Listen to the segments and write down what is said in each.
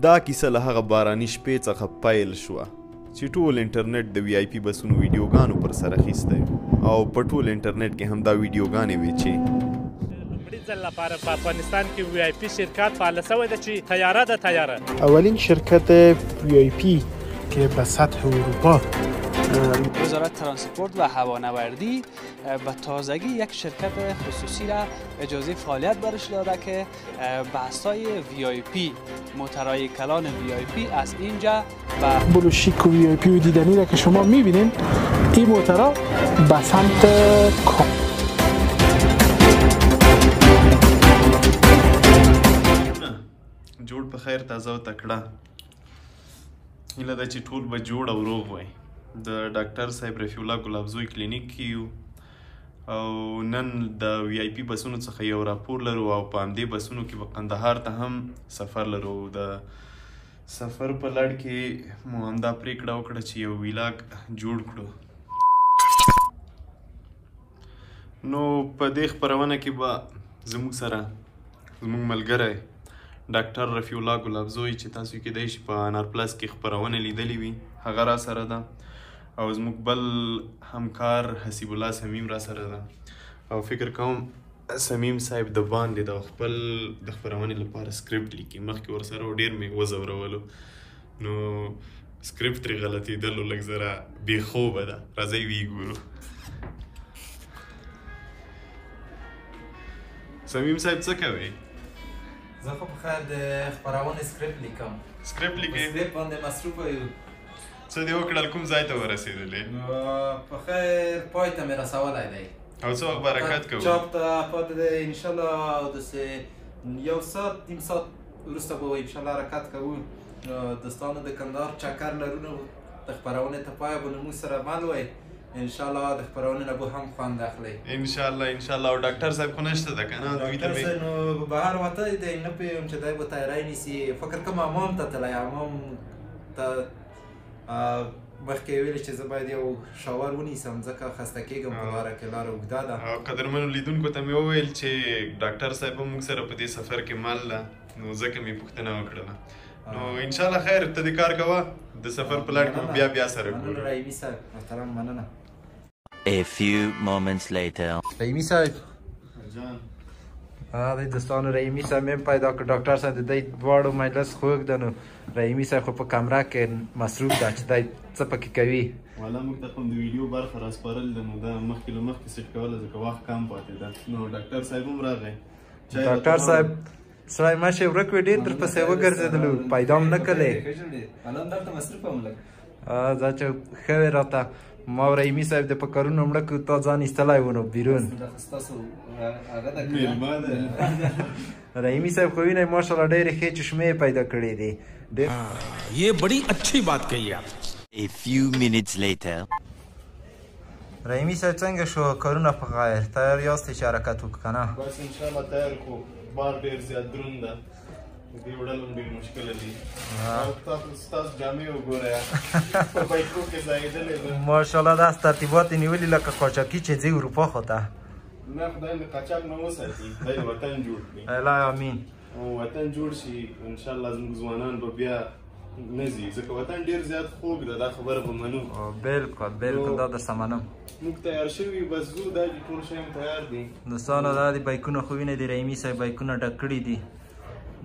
دا کیسه له هغه باراني شپې څخه پیل شوه چې ټول انټرنیټ د وی آی پی بسونو ویډیوګانو پر سر اخیستی او په ټول انټرنیټ کې هم دا ویډیوګانې وې چې لومړي ځل لپاره په افغانستان کې وی آی پی شرکت فعال شوی ده چې طیاره ده طیاره اولین شرکت وی آی پی که به سطح اروپا وزارت ترانسپورت و هوانوردی به تازگی یک شرکت خصوصی را اجازه فعالیت برش داده که بحث‌های وی آی پی موتورهای کلان وی آی پی از اینجا و بلوشیک و وی آی پی و دیدنی را که شما می‌بینید این موتورها به سمت جوړ په خیر تازه او تکړه هیله ده چې ټول به جوړ او روغ وای د ډاکټر صاحب رفیع الله ګلابزوی کلینیک کې یو او نن د وی آی پی بسونو څخه یو راپور لرو او په همدې بسونو کې به قندهار ته هم سفر لرو د سفر په لړ کې مو همدا پرېکړه وکړه چې یو ویلاګ جوړ کړو نو په دې خپرونه کې به زموږ سره زموږ ملګری ډاکټر رفیع الله ګلابزوی چې تاسو کېدای شي په انار پلس کې خپرونه لیدلې وي هغه را سره ده او زموږ بل همکار حسیب الله سمیم را سره ده او فکر کوم سمیم صاحب د باندې د خپل د خپرونې لپاره سکرپټ لیکي مخکې ورسره ډېر مې وځورولو نو سکرپټ ترې غلطېدلو لږ ذره بې خوبه ده راځئ ویې ګورو سمیم صاحب څه کوئ زه خو په خیر د خپرونې سکرپټ لیکم سکرپټ لیکئ سکرپټ باندې مصروفه یو څه دې وکړل کوم ځای ته ورسېدلې په خیر پای ته مې رسولی دی او څه وخت به حرکت کوو چاپ ته پاتې دی انشاءالله داسې یو ساعت نیم ساعت وروسته به انشاءالله حرکت کوو دوستانو د کندهار چکر لرو نو د خپرونې ته پایه به نو موږ سره مل وی انشاءالله د خپرونې نه به هم خوند اخلئ انشاءالله انشاءالله او ډاکټر صاحب خو نشته ده که نه ډاکټر صاحب نو بهر وتی دی نه پوهېږم چې دی به تیاری نیسي فکر کوم حمام ته تللی حمام ته مخکې یې ویلې چې زه باید یو شاور ونیسم ځکه خسته کېږم په لاره کې لاره اوږده ده او قدرمنو لیدونکو ته مې وویل چې ډاکټر صاحب هم موږ سره په دې سفر کې مل ده نو ځکه مې پوښتنه وکړله نو انشاءالله خیر ته دې کار کوه د سفر په لړ کې بیا سره ګورو مننه رحیمي صاحب محترم مننه A few moments later. رحیمي صاحب جان دی دوستانو رحیمي صاحب مې پیدا کړ ډاکټر صاحب د دی دواړو مجلس خوږ ده نو رحیمي صاحب خو په کمره کې مصروف ده چې دی څه پکې کوي والا موږ ته هم د ویډیو برخه راسپارل ده نو دا مخکې له مخکې سیټ کوله ځکه وخت کم پاتې ده نو ډاکټر صاحب هم راغی ډاکټر صاحب سړی ماشې ورک وي ډېر درپسې وګرځېدلو پیدا هم نه کړلی دا چې ښه وې راته ما او رحیمي صاحب د په کارونو مړه کړو تا ځان ایستلی و نو بیرون رحیمي صاحب خو وینئ ماشاءالله ډېرې ښې چشمې پیدا کړې دي ये बड़ी अच्छी बात कही आप A few minutes later. رحیمي صاحب څنګه شو کارونه په خیر تیار یاستئ چې حرکت وکړو که نه بس انشاءالله تیار کړو بار ډېر زیات دروند ده دې وړل هم ډېر مشکله دي او ستاسو جامې وګورئ په بایکو کې ځایېدلې ده ماشاءالله داسې ترتیبات یې نیولي لکه قاچاقي چې ځي اروپا خو ته نه خدای د قاچاق نه وساتي خدای وطن جوړ کړي الله امین او وطن جوړ شي انشاءالله زموږ ځوانان به بیا نه ځي ځکه وطن ډېر زیات خوږ ده دا خبره به منو بلکل بلکل دا درسه منم موږ تیار شوي بس ځو دا دي ټول شی هم تیار دي دوستانو دا د بایکونه خو وینئ د رحیمي صاحب بایکونه ډک کړي دي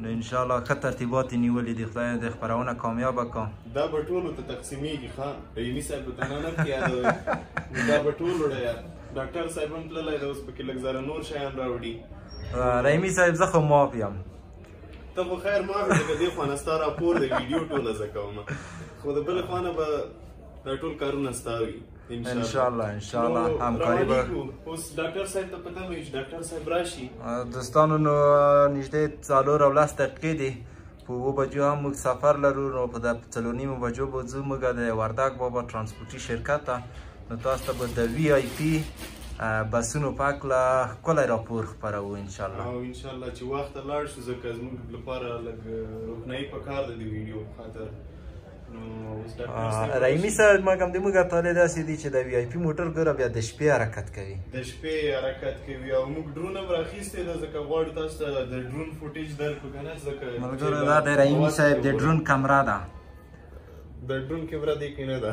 نو انشاءالله ښه ترتیبات یې نیولي دي خدای د خپرونه کامیابه کړه دا به ټولو ته تقسیمېږي ښه رحیمي صاحب به تنه نه یادوي دا به ټول وړه ډاکټر صاحب هم تللی دی اوس پکې لږ زره نور شیان راوړي رحیمي صاحب زه خو معاف یم ته خو خیر معاف یې لکه دې خوا نه ستا راپور د ویډیو ټوله زه کوم خو د بلې خوا نه به دا ټول کارونه ستا وي انشاءالله همکاري به اوس ډاکټر صاحب ته پته وي چې ډاکټر صاحب راشي دوستانو نو نږدې 4 دقیقې دي په 7 بجو هم موږ سفر لرو نو په 4:30 بجو به ځو موږ د وردګ بابا ترانسپورټي شرکت ته نو تاسو ته به د وی آی پی بسونو په هکله ښکلی راپور خپروو انشاءالله او انشاءالله چې وخته لاړ شو ځکه زموږ لپاره لږ روښنایي پکار ده د ویډیو په خاطر رحیمي صاحب ما کوم د موږ اتلې داسې دي چې د وی آی پي موټر ګوره بیا د شپې حرکت کوي د شپې حرکت کوي او موږ ډرون هم راخیستی ده ځکه غواړو تاسو ته د ډرون فوټیج درکړو که نه ځکه ملګرو دا د رحیمي صاحب د ډرون کمره ده د ډرون کیمره دی که نه ده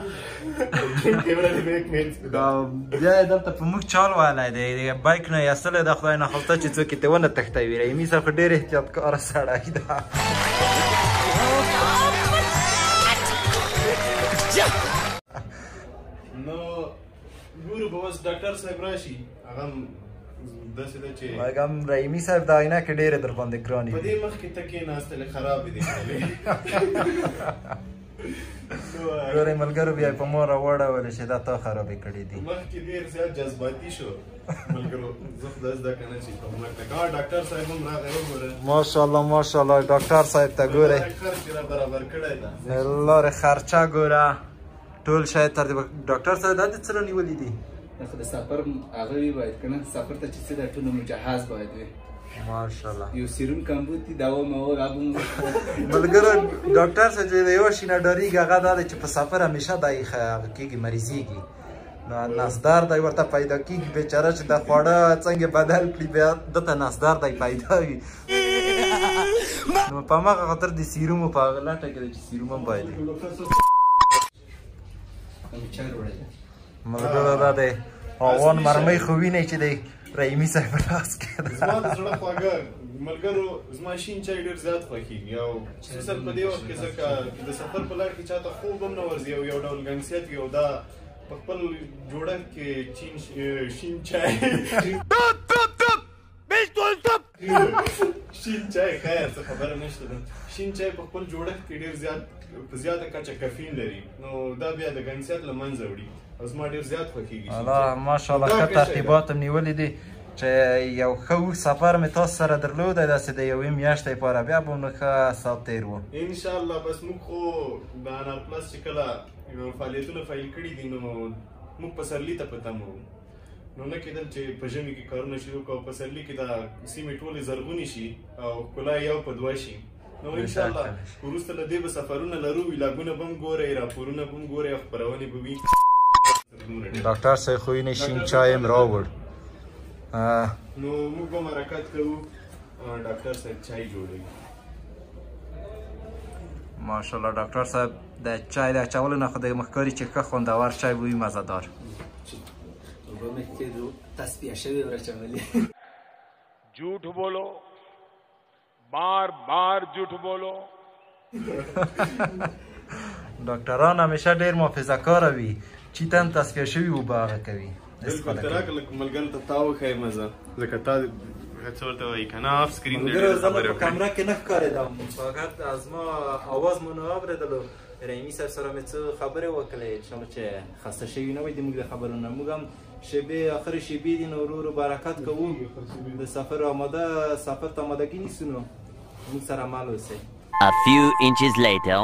ډرون کیمره دی بیک مینس بیا یې دلته په موږ چال وهلی دی د بایک نه یې ایستلی د خدای نخواسته چې څوک یې ترې ونه تښتوي رحیمي صاحب خو ډېر احتیاطکاره سړی ده نو ګورو به اوس ډاکټر صاحب راشي هغه هم داسې ده چې لږ هم رحیمي صاحب د عینکې ډېرې در باندې ګرانې په دې مخکې ته کېناستلې خرابې دي ګورئ ملګرو بیا په ما راواړولې چې دا تا خرابې کړې دي مخکې ډېر زیات جذباتي شو ملګرو زه خو دا زده که نه چې په مرګ ته ډاکټر صاحب هم راغی وګوره ماشاءالله ماشاءالله ډاکټر صاحب ته ګورئ خرچ را برابر کړی ده لارې خرچه ګوره ټول شاید تر دې ډاکټر صاحب دا د څه رانیولي دي خو د سفر هغه وي باید که نه سفر ته چې څه دا ټول مجهز باید وي ماشاءالله یو سیروم کمبود دي دوا موا هغه هم ملګرو ډاکټر صاحب چې د یوه شي نه ډارېږي هغه دا دی چې په سفر همیشه دا یې کېږي مریضېږي نو نسدار دی ورته پیدا کېږي بېچاره چې دا خواړه څنګه بدل کړي بیا دته نسدار دی پیدا وي نو په هماغه خاطر د سیرومو په هغه لټه کې دی چې سیروم هم باید ملګرو دا دی افغان مرمۍ خو وینئ چې دی رحیمي صاحب په لاس کې ده زما د زړه خواږه ملګرو زما شین چای ډېر زیات خوښېږي او خصوصا په دې وخت کې ځکه د سفر په لار کې چاته خوب هم نه ورځي او یو ډول ګنګسیت وي او دا په خپل جوړښت کې شین چای شین چای خیر څه خبره نشته ده شین چای په خپل جوړښت کې ډېر زیات په زیاته کچه کافین لري نو دا بیا د ګنګسیت له منځه وړي او زما ډېر زیات خوښېږي الله ماشاءالله ښه ترتیبات هم نیولي دي چې یو ښه اوږد سفر مې تاسو سره درلودی داسې د یوې میاشتې لپاره بیا به نو ښه ساعت تېر و انشاءالله بس موږ خو د انار پلس چې کله فعالیتونه فایل کړي دي نو موږ پسرلي ته په تمه وو نو نه کېدل چې په ژمي کې کارونه شروع کړو په پسرلي کې دا سیمې ټولې زرغونې شي او ښکلا یو په دوه شي نو انشاءالله وروسته له دې به سفرونه لرو ویلاګونه به هم ګورئ راپورونه به هم ګورئ او خپرونې به وي ډاکټر صاحب خو وینې شین چای هم راوړ نو موږ به حرکت کوو ډاکټر صاحب چای جوړوي ماشاءالله ډاکټر صاحب د چای د اچولو نه خو د مخکاري چې ښه خوندور چای به وي مزهدار اوبه مې کېدو تصفیه شوې ورچولې झूठ बोलो बार बार झूठ बोलो ډاکټران همیشه ډېر محافظه کاره وي چې تن تصفیه شوي اوبه هغه کوي بالکل ته راکړه لکه ملګرو ته تا وښایې مزه ځکه تا څه ورته وایي که نه آف سکرین ملګرو زه په کمره کې نه ښکارېدم فقط زما اواز مو نه اورېدلو رحیمي صاحب سره مې څه خبرې وکړلې چې خسته شوي نه وي د موږ د خبرو نه موږ هم شیبې آخر شیبې دي نو ورو ورو برکت کوو د سفر سفر ته آمادګي نیسو نو موږ سره مل اوسئ A few inches later.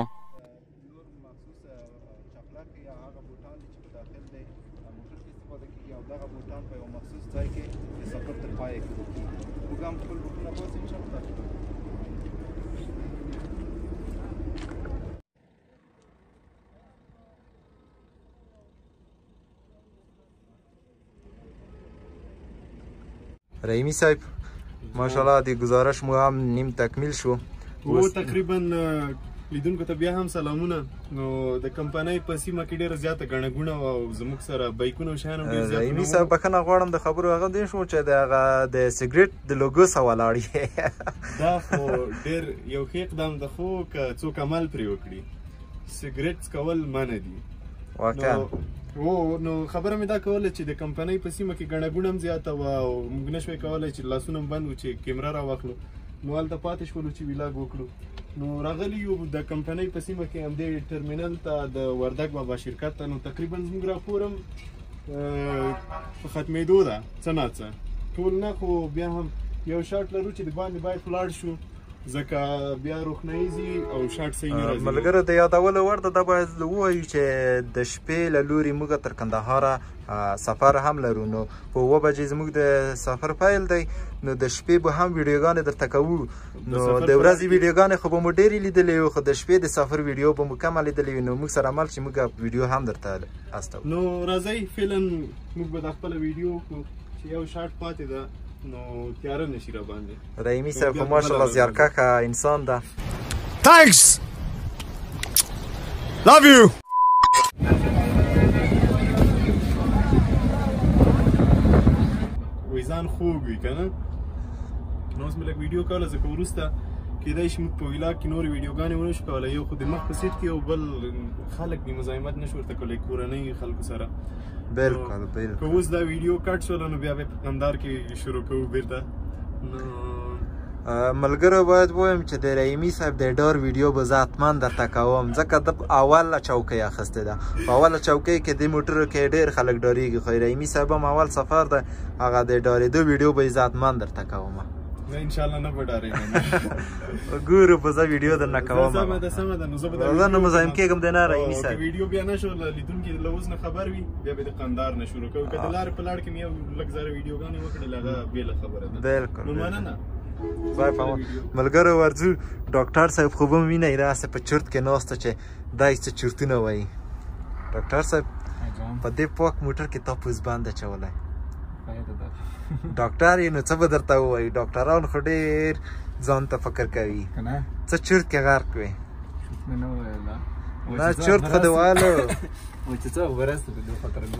رحیمي صاحب ماشاءالله د گزارش مو هم نیم تکمیل شو و تقریبا لیدونکو ته بیا هم سلامونه نو د کمپنۍ په سیمه کې ډېره زیاته ګڼه ګوڼه وه او زموږ سره بایکونه او شیان هم ډېر زیات رحیمي صاحب بښنه غواړم د خبرو هغه دې شو چې د هغه د سګرټ د لوګو سره ولاړ یې دا خو ډېر یو ښه اقدام ده خو که څوک عمل پرې وکړي سګرټ څکول منع دي واقعا نو خبره مې دا کوله چې د کمپنۍ په سیمه کې ګڼه ګوڼه هم زیاته وه او موږ نه شوی کولی چې لاسونه هم بند وو چې کیمره راواخلو نو هلته پاتې شولو چې ویلاګ وکړو نو راغلي یو د کمپنۍ په سیمه کې همدې ټرمینل ته د وردګ بابا شرکت ته نو تقریبا زموږ راپور هم په ختمېدو ده څه ناڅه ټول نه خو بیا هم یو شرط لرو چې د باندې باید ولاړ شو ځکه بیا روښنایي ځي او شاټ صحیح نه راځي. ملګرو د یادولو وړ ده، دا باید ووایو چې د شپې له لوري موږ تر کندهاره سفر هم لرو. نو په 7 بجې زموږ د سفر پیل دی، نو د شپې به هم ویډیوګانې درته کوو. نو د ورځې ویډیوګانې خو به مو ډېرې لیدلې وي، خو د شپې د سفر ویډیو به مو کمه لیدلې وي. نو موږ سره عمل چې موږ ویډیو هم درته استوو. نو راځئ فعلا موږ به د خپله ویډیو وکړو چې یو شاټ پاتې ده نو تیاره نشي را باندې. رحیمي صاحب خو ماشاءالله زیارکښه انسان ده. Thanks. Love you. وایي ځان خوږ وي که نه. نو اوس مې لږ ویډیو کوله ځکه وروسته کېدای شي موږ په ویلاګ کې نورې ویډیوګانې ونه شو کولی. یو خو د مخ په سیټ کې او بل خلک دې مزاحمت نه شو ورته کولی کورنۍ خلکو سره. بالکل بالکل. که اوس دا ویډیو کټ شوله نو بیا به په کندهار کې شروع کوو بیرته. ملګرو باید ووایم چې د رحیمي صاحب د ډار ویډیو به زه حتما درته کوم، ځکه د اوله چوکۍ اخیستې ده. په اوله چوکۍ کې د موټرو کې ډېر خلک ډارېږي، خو رحیمي صاحب هم اول سفر ده، هغه د ډارېدو ویډیو به یې زه حتما درته کوم. نه انشاءالله نه به ډارېږم. ګورو به زه ویډیو درنه کوم. سمه ده سمه ده. نو زه به زه نه مزاحم کېږم دی نه رحیمي صاحب. ویډیو بیا نه شو لیدونکي له اوس نه خبر وي بیا به د قندهار نه شروع کوو. که د لارې په لاړ کې مې یو لږ زره ویډیوګانې وکړل هغه بېله خبره ده. بالکل. نو مننه. ملګرو ورځو ډاکټر صاحب خو به وینئ راسه په چرت کې ناسته چې دای څه چرتونه وایي. ډاکټر صاحب په دې پاک موټر کې تا پوزبند اچولی ډاکټر یې، نو څه به درته ووایي؟ ډاکټران خو ډېر ځان ته فکر کوي. څه چرت کې غرق وې؟ نه چرت خو دې ویلو.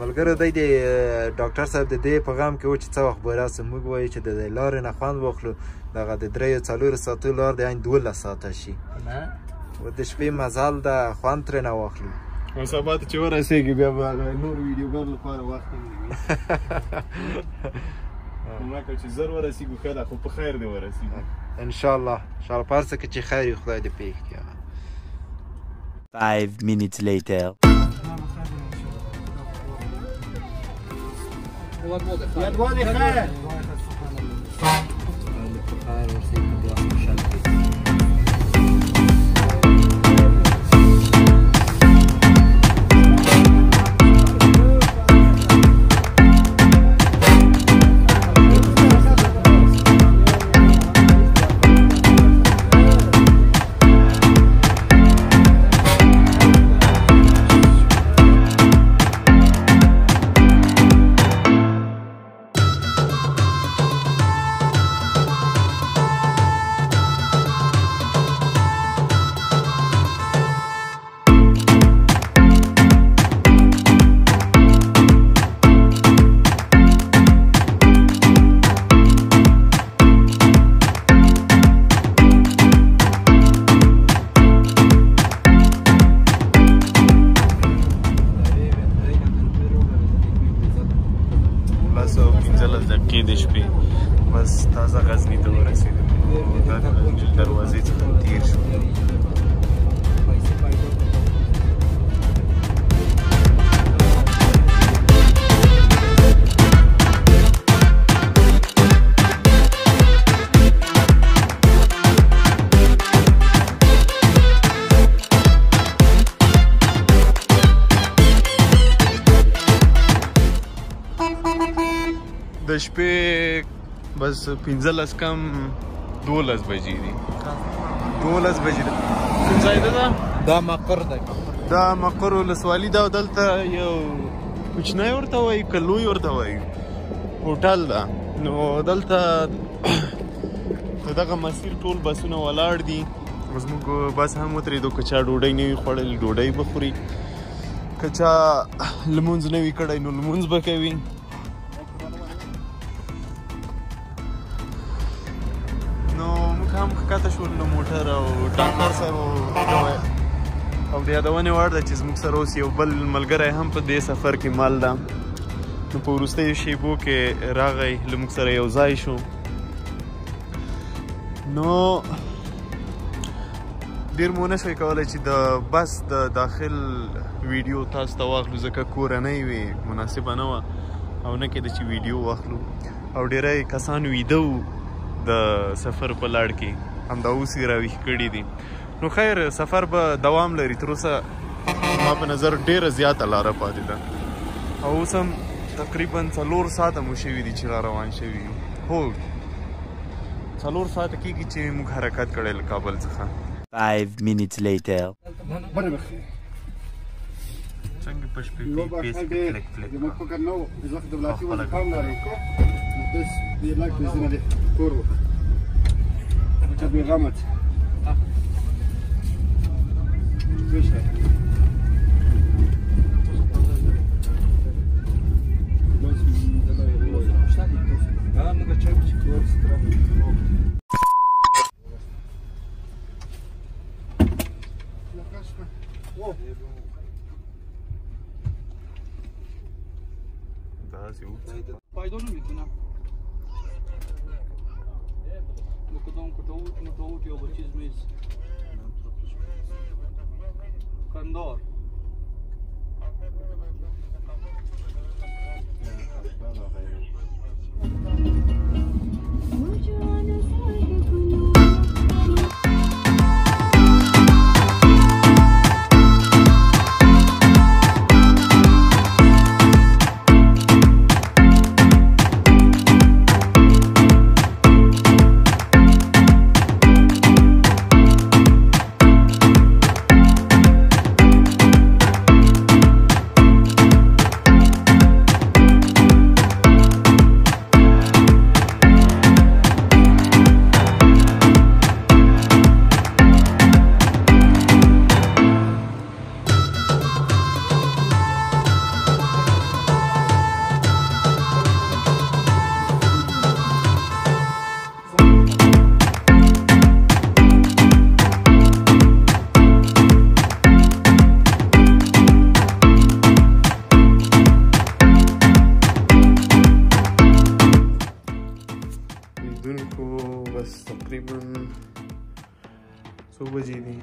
ملګرو دی د ډاکټر صاحب د دې په غم کې و چې څه وخت به راسه. موږ وایو چې د دې لارې نه خوند واخلو، دغه د 3-4 ساعتو لار دی این 12 ساعته شي. و د شپې مزل ده خوند ترې نه واخلو. او سبا ته چې ورسېږي بیا به نور ویډیوګانو لپاره وخت هم نه وي. مکه چې زر ورسېږو ښه ده، خو په خیر دې ورسېږو انشاءالله. انشاءالله په هر څه کې چې خیر وي خدای دې پېښ کړي. 5 minutes later. یادوالې خیر. بس تازه غزنی ته ورسېدم. دا د غزني دروازې څخه تېر شو. د شپې بس 15 کم 12 بجې دي. 12 بجې کوم ځای ده؟ دا مقر دی. دا مقر ولسوالي ده او دلته یو کوچنی ورته وایي که لوی ورته وایي هوټل ده. نو دلته د دغه مسیر ټول بسونه ولاړ دي. زموږ بس هم ودرېدو. که چا ډوډۍ نه وي خوړلې ډوډۍ به خوري، که چا لمونځ نه وي کړی نو لمونځ به کوي. هم ښکته شول له موټر او ډاکټر صاحب او د یادونې وړ ده چې زموږ سره اوس یو بل ملګری هم په دې سفر کې مال ده. نو په وروستیو شیبو کې راغی له موږ سره یو ځای شو. نو ډېر مو نه شوی کولی چې د بس د داخل ویډیو تاسو ته واخلو، ځکه کورنۍ وي مناسبه نه وه او نه کېده چې ویډیو واخلو. او ډېری کسان ویده وو د سفر په لړ کې. همدا اوس یې راویښ کړي دي. نو خیر سفر به دوام لري. تر اوسه ما په نظر ډېره زیاته لاره پاتې ده او اوس هم تقریبا 4 ساعته مو شوي دي چې را روان شوي یو. هو 4 ساعته کېږي چې موږ حرکت کړی له کابل څخه. 5 minutes later. څنګه په شپې کې پیس کلک کلک زموږ فکر نه و چې وخت دولتي ولا کام لري کو بس دې لاک دې زنه دې کور وکړه چې به غمت وشه پیدا نمیکنم با کدام متعود یا با چیز میز کندار تقریبا څو بجې دي؟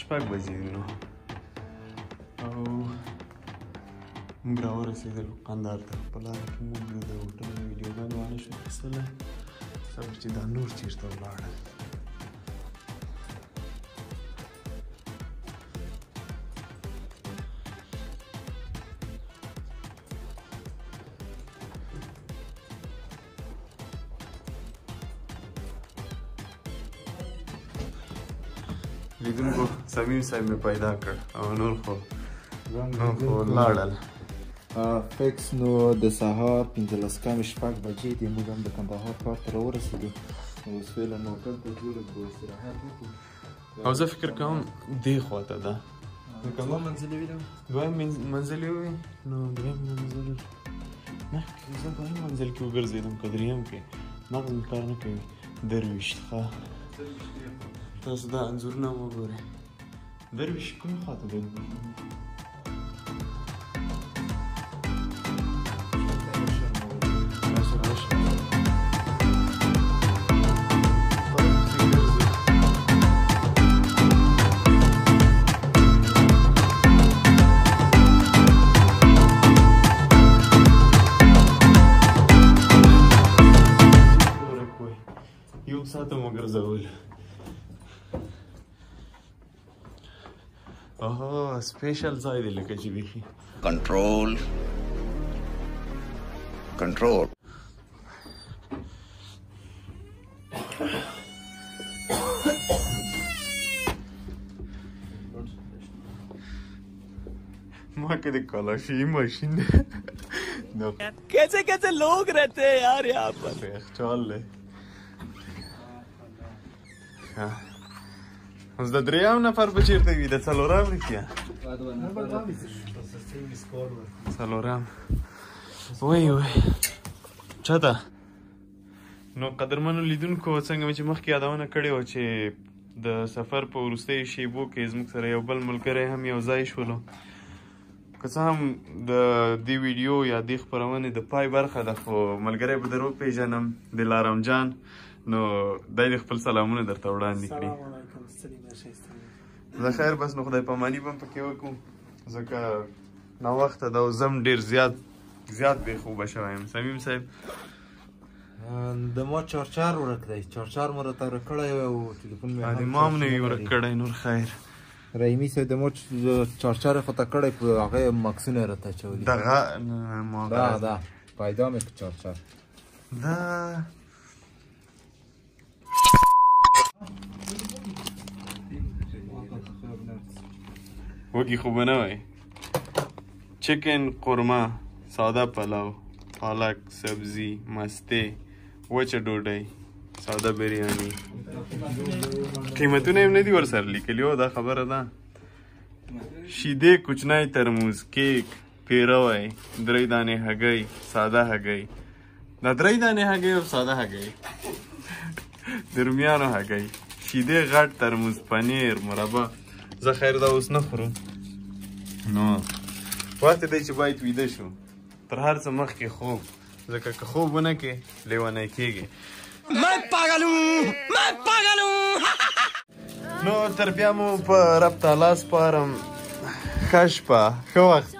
6 بجې دي نو او موږ راورسېدلو قندهار ته. په لاره کې موږ د هوټل ویډیوګانې وانه شو اخیستلی صبر چې دا نور چېرته ولاړل. لیدونکو صمیم صاحب مې پیدا کړ او نور خو لاړل. فکس نو د سهار 15:06 بجې دي. موږ هم د کندهار ښار ته راورسېدو او اوس فعلا هوټل ته ټولو به استراحت وکړو او زه فکر کوم دې خواته ده. دوه منزلې وي دویم منزلې وي نو درېیم منزل مخکې زه دویم منزل کې وګرځېدم که درېیم کې مغز مې کار نه کوي. 23 ښه تاسو دا انځورونه وګورئ. 23 کوم خواته دی؟ یو ساعت مو ګرځول. اوه سپیشل ځای دی لکه چې بیخي کنټرول माँ के कलाशी मशीन कैसे कैसे लोग रहते हैं यार यहाँ पर. चल ले اوس د درېیم نفر به چېرته وي؟ د څلورم رښتیا څلورم وای وای چاته. نو قدرمنو لیدونکو څنګه مې چې مخکې یادونه کړې وه چې د سفر په وروستیو شیبو کې زموږ سره یو بل ملګری هم یو ځای شولو. که څه هم د دې ویډیو یا دې خپرونې د پای برخه ده خو ملګری به در وپېژنم دلارام جان. نو دی د خپل سلامونه درته وړاندې کړي. زه خیر بس نو خدای پاماني به هم پکې وکړو ځکه ناوخته ده او زه هم ډېر زیات بې خوبه شوی یم. صمیم صاحب د ما چارچار ورک دی چارچار مو راته ورک کړی او ټلیفون مې د ما هم نه وي ورک کړی نور خیر رحیمي صاحب د ما چارچار یې خو ته کړی په هغه یې مکسونه یې راته اچولي دغه دا پیدا مې کړ چارچار دا وږي خو به نه وای چکن قورمه ساده پلاو پالک سبزي مستې وچه ډوډۍ ساده بریاني قیمتونه هم نه دي ورسره لیکلي دا خبره ده شیدې کوچنی ترموز کیک پیروی 3 دانې هګۍ ساده هګۍ دا 3 دانې هګۍ او ساده هګۍ د رومیانو هګۍ شیدې غټ ترموز پنیر مربا زه خیر دا اوس نه خورم نو وخت دی چې باید ویده شو تر هر څه مخکې خوب ځکه که خوب ونه کې لیونی کېږي نو تر بیا مو په رب تعالی سپارم ښه شپه ښه وخت